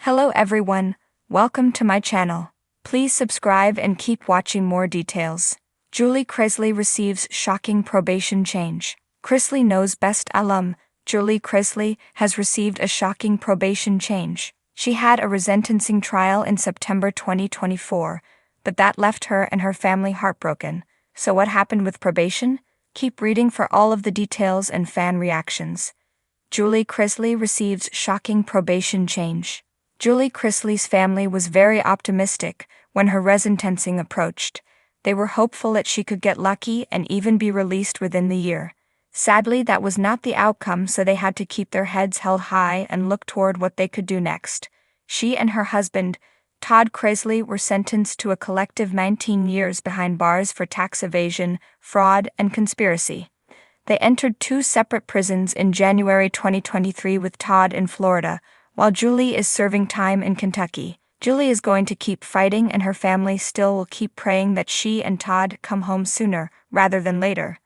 Hello everyone, welcome to my channel. Please subscribe and keep watching more details. Chrisley receives shocking probation change. Chrisley knows best alum. Chrisley has received a shocking probation change. She had a resentencing trial in September 2024, but that left her and her family heartbroken. So what happened with probation? Keep reading for all of the details and fan reactions. Chrisley receives shocking probation change. Chrisley's family was very optimistic when her resentencing approached. They were hopeful that she could get lucky and even be released within the year. Sadly, that was not the outcome, so they had to keep their heads held high and look toward what they could do next. She and her husband, Todd Chrisley, were sentenced to a collective 19 years behind bars for tax evasion, fraud, and conspiracy. They entered two separate prisons in January 2023, with Todd in Florida, while Julie is serving time in Kentucky. Julie is going to keep fighting, and her family still will keep praying that she and Todd come home sooner rather than later.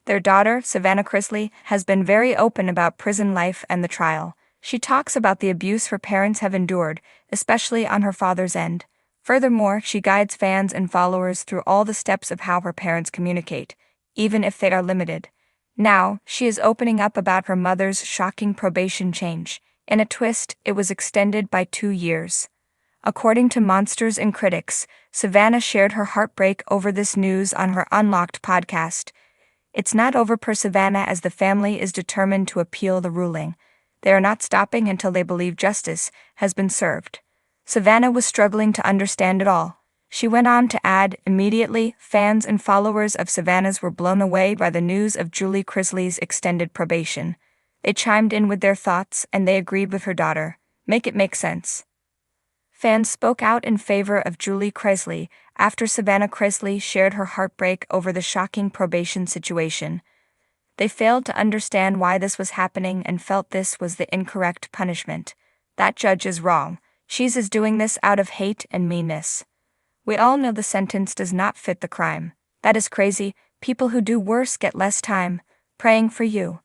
Their daughter, Savannah Chrisley, has been very open about prison life and the trial. She talks about the abuse her parents have endured, especially on her father's end. Furthermore, she guides fans and followers through all the steps of how her parents communicate, even if they are limited. Now, she is opening up about her mother's shocking probation change. In a twist, it was extended by 2 years. According to Monsters and Critics, Savannah shared her heartbreak over this news on her Unlocked podcast. It's not over for Savannah, as the family is determined to appeal the ruling. They are not stopping until they believe justice has been served. Savannah was struggling to understand it all. She went on to add, immediately, fans and followers of Savannah's were blown away by the news of Chrisley's extended probation. They chimed in with their thoughts, and they agreed with her daughter. Make it make sense. Fans spoke out in favor of Chrisley after Savannah Chrisley shared her heartbreak over the shocking probation situation. They failed to understand why this was happening and felt this was the incorrect punishment. That judge is wrong. She's doing this out of hate and meanness. We all know the sentence does not fit the crime. That is crazy. People who do worse get less time. Praying for you.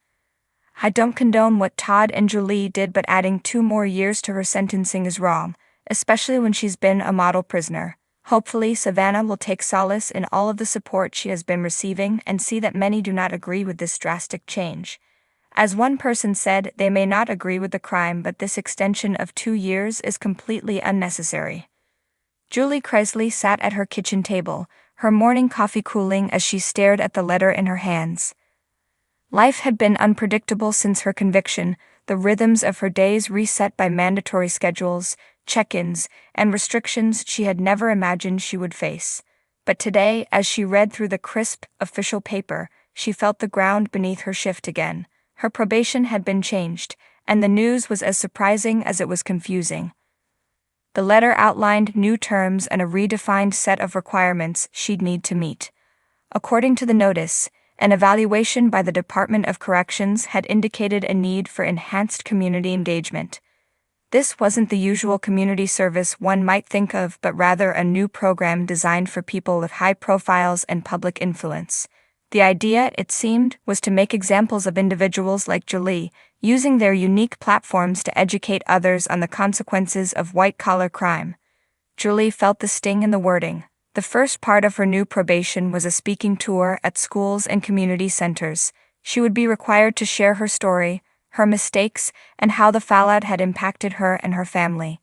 I don't condone what Todd and Julie did, but adding 2 more years to her sentencing is wrong, especially when she's been a model prisoner. Hopefully, Savannah will take solace in all of the support she has been receiving and see that many do not agree with this drastic change. As one person said, they may not agree with the crime, but this extension of 2 years is completely unnecessary. Chrisley sat at her kitchen table, her morning coffee cooling as she stared at the letter in her hands. Life had been unpredictable since her conviction, the rhythms of her days reset by mandatory schedules, check-ins, and restrictions she had never imagined she would face. But today, as she read through the crisp, official paper, she felt the ground beneath her shift again. Her probation had been changed, and the news was as surprising as it was confusing. The letter outlined new terms and a redefined set of requirements she'd need to meet. According to the notice, an evaluation by the Department of Corrections had indicated a need for enhanced community engagement. This wasn't the usual community service one might think of, but rather a new program designed for people with high profiles and public influence. The idea, it seemed, was to make examples of individuals like Julie, using their unique platforms to educate others on the consequences of white-collar crime. Julie felt the sting in the wording. The first part of her new probation was a speaking tour at schools and community centers. She would be required to share her story, her mistakes, and how the fallout had impacted her and her family.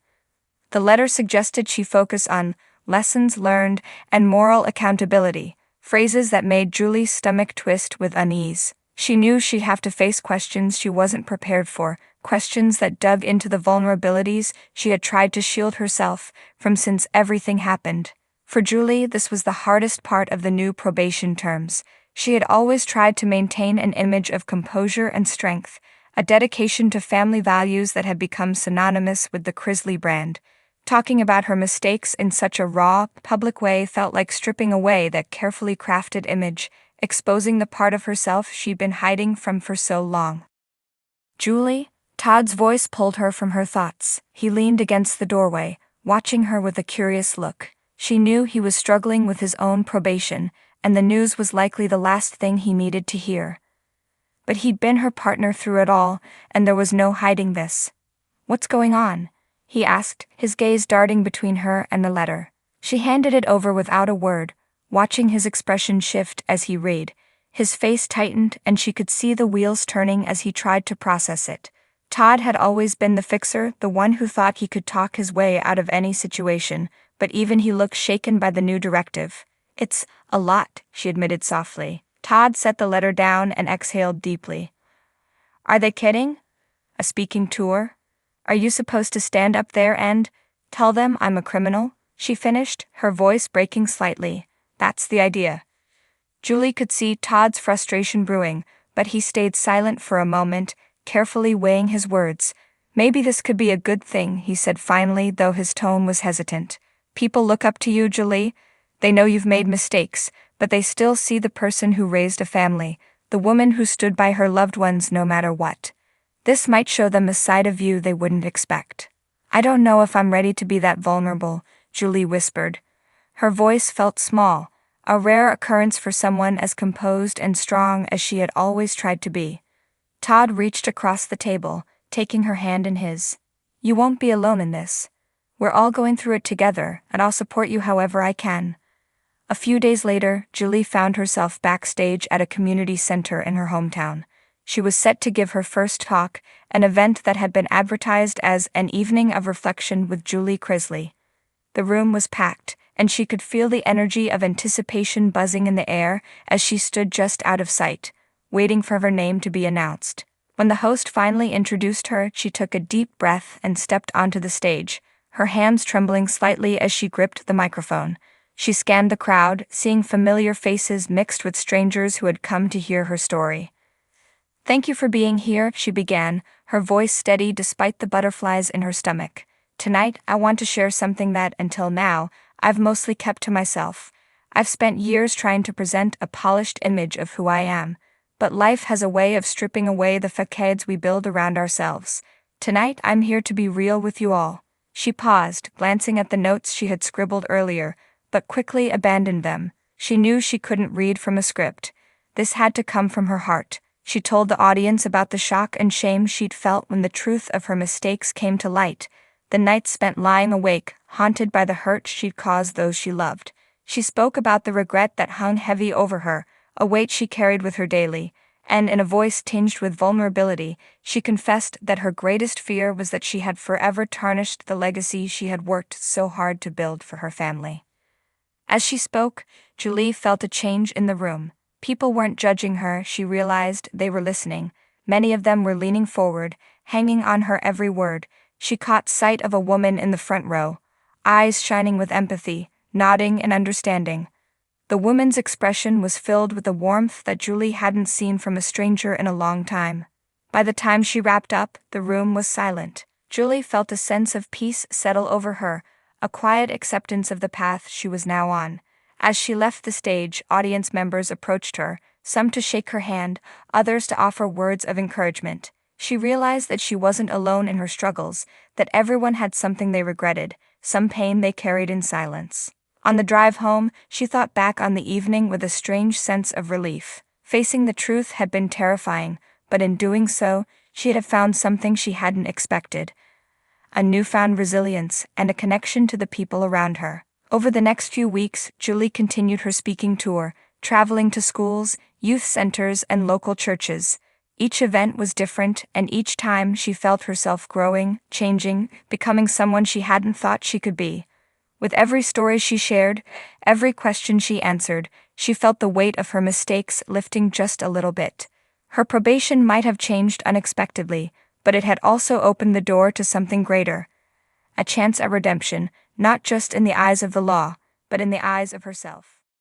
The letter suggested she focus on lessons learned and moral accountability, phrases that made Julie's stomach twist with unease. She knew she'd have to face questions she wasn't prepared for, questions that dug into the vulnerabilities she had tried to shield herself from since everything happened. For Julie, this was the hardest part of the new probation terms. She had always tried to maintain an image of composure and strength, a dedication to family values that had become synonymous with the Chrisley brand. Talking about her mistakes in such a raw, public way felt like stripping away that carefully crafted image, exposing the part of herself she'd been hiding from for so long. Julie? Todd's voice pulled her from her thoughts. He leaned against the doorway, watching her with a curious look. She knew he was struggling with his own probation, and the news was likely the last thing he needed to hear. But he'd been her partner through it all, and there was no hiding this. What's going on? he asked, his gaze darting between her and the letter. She handed it over without a word, watching his expression shift as he read. His face tightened and she could see the wheels turning as he tried to process it. Todd had always been the fixer, the one who thought he could talk his way out of any situation, but even he looked shaken by the new directive. "It's a lot," she admitted softly. Todd set the letter down and exhaled deeply. "Are they kidding? A speaking tour? Are you supposed to stand up there and tell them I'm a criminal?" she finished, her voice breaking slightly. "That's the idea." Julie could see Todd's frustration brewing, but he stayed silent for a moment, carefully weighing his words. "Maybe this could be a good thing," he said finally, though his tone was hesitant. "People look up to you, Julie. They know you've made mistakes, but they still see the person who raised a family, the woman who stood by her loved ones no matter what. This might show them a side of you they wouldn't expect." "I don't know if I'm ready to be that vulnerable," Julie whispered. Her voice felt small, a rare occurrence for someone as composed and strong as she had always tried to be. Todd reached across the table, taking her hand in his. "You won't be alone in this. We're all going through it together, and I'll support you however I can." A few days later, Julie found herself backstage at a community center in her hometown. She was set to give her first talk, an event that had been advertised as an evening of reflection with Julie Chrisley. The room was packed, and she could feel the energy of anticipation buzzing in the air as she stood just out of sight, waiting for her name to be announced. When the host finally introduced her, she took a deep breath and stepped onto the stage, her hands trembling slightly as she gripped the microphone. She scanned the crowd, seeing familiar faces mixed with strangers who had come to hear her story. "Thank you for being here," she began, her voice steady despite the butterflies in her stomach. "Tonight, I want to share something that, until now, I've mostly kept to myself. I've spent years trying to present a polished image of who I am, but life has a way of stripping away the facades we build around ourselves. Tonight, I'm here to be real with you all." She paused, glancing at the notes she had scribbled earlier, but quickly abandoned them. She knew she couldn't read from a script. This had to come from her heart. She told the audience about the shock and shame she'd felt when the truth of her mistakes came to light, the nights spent lying awake, haunted by the hurt she'd caused those she loved. She spoke about the regret that hung heavy over her, a weight she carried with her daily, and in a voice tinged with vulnerability, she confessed that her greatest fear was that she had forever tarnished the legacy she had worked so hard to build for her family. As she spoke, Julie felt a change in the room. People weren't judging her, she realized, they were listening. Many of them were leaning forward, hanging on her every word. She caught sight of a woman in the front row, eyes shining with empathy, nodding in understanding. The woman's expression was filled with a warmth that Julie hadn't seen from a stranger in a long time. By the time she wrapped up, the room was silent. Julie felt a sense of peace settle over her, a quiet acceptance of the path she was now on. As she left the stage, audience members approached her, some to shake her hand, others to offer words of encouragement. She realized that she wasn't alone in her struggles, that everyone had something they regretted, some pain they carried in silence. On the drive home, she thought back on the evening with a strange sense of relief. Facing the truth had been terrifying, but in doing so, she had found something she hadn't expected: a newfound resilience and a connection to the people around her. Over the next few weeks, Julie continued her speaking tour, traveling to schools, youth centers, and local churches. Each event was different, and each time she felt herself growing, changing, becoming someone she hadn't thought she could be. With every story she shared, every question she answered, she felt the weight of her mistakes lifting just a little bit. Her probation might have changed unexpectedly, but it had also opened the door to something greater: a chance at redemption, not just in the eyes of the law, but in the eyes of herself.